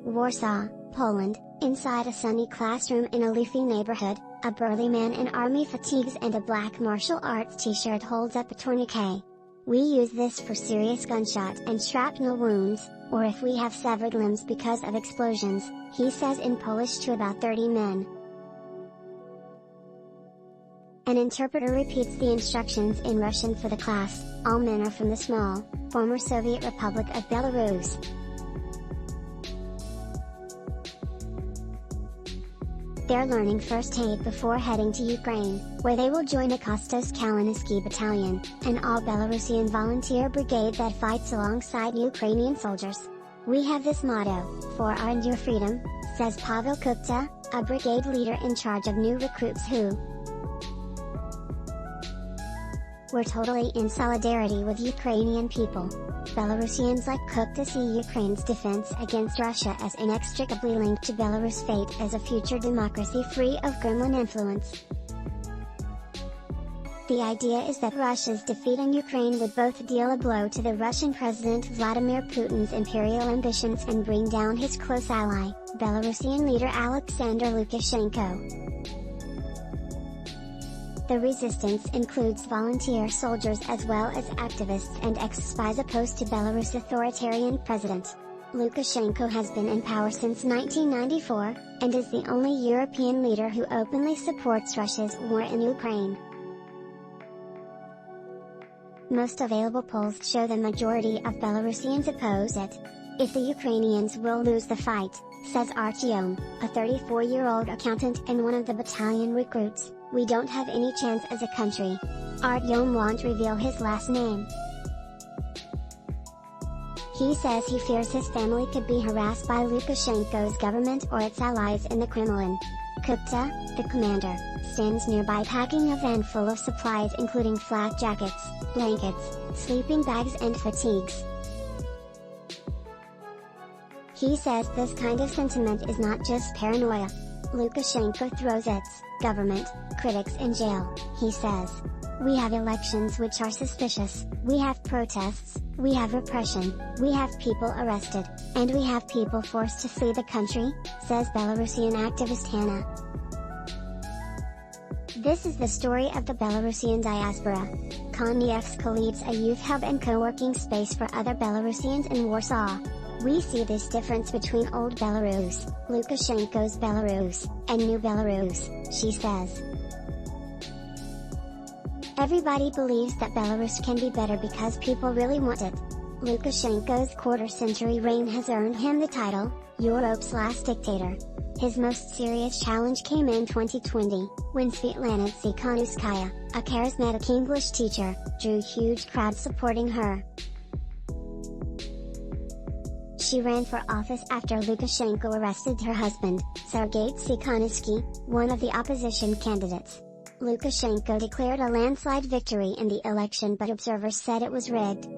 Warsaw, Poland, inside a sunny classroom in a leafy neighborhood, a burly man in army fatigues and a black martial arts t-shirt holds up a tourniquet. We use this for serious gunshot and shrapnel wounds, or if we have severed limbs because of explosions, he says in Polish to about 30 men. An interpreter repeats the instructions in Russian for the class. All men are from the small, former Soviet Republic of Belarus. They're learning first aid before heading to Ukraine, where they will join the Kastus Kalinouski Battalion, an all-Belarusian volunteer brigade that fights alongside Ukrainian soldiers. We have this motto, for our and your freedom, says Pavel Kukhta, a brigade leader in charge of new recruits who "We're totally in solidarity with Ukrainian people." Belarusians like Kukhta see Ukraine's defense against Russia as inextricably linked to Belarus' fate as a future democracy free of Kremlin influence. The idea is that Russia's defeat in Ukraine would both deal a blow to the Russian President Vladimir Putin's imperial ambitions and bring down his close ally, Belarusian leader Aleksandr Lukashenko. The resistance includes volunteer soldiers as well as activists and ex-spies opposed to Belarus' authoritarian president. Lukashenko has been in power since 1994, and is the only European leader who openly supports Russia's war in Ukraine. Most available polls show the majority of Belarusians oppose it. If the Ukrainians will lose the fight, says Artyom, a 34-year-old accountant and one of the battalion recruits, we don't have any chance as a country. Artyom won't reveal his last name. He says he fears his family could be harassed by Lukashenko's government or its allies in the Kremlin. Kukhta, the commander, stands nearby packing a van full of supplies including flak jackets, blankets, sleeping bags and fatigues. He says this kind of sentiment is not just paranoia. Lukashenko throws its government critics in jail, he says. We have elections which are suspicious, we have protests, we have repression, we have people arrested, and we have people forced to flee the country, says Belarusian activist Hanna. This is the story of the Belarusian diaspora. Kaniewska leads a youth hub and co-working space for other Belarusians in Warsaw. We see this difference between old Belarus, Lukashenko's Belarus, and new Belarus, she says. Everybody believes that Belarus can be better because people really want it. Lukashenko's quarter-century reign has earned him the title, Europe's last dictator. His most serious challenge came in 2020, when Sviatlana Tsikhanouskaya, a charismatic English teacher, drew huge crowds supporting her. She ran for office after Lukashenko arrested her husband, Sergei Tsikhanousky, one of the opposition candidates. Lukashenko declared a landslide victory in the election, but observers said it was rigged.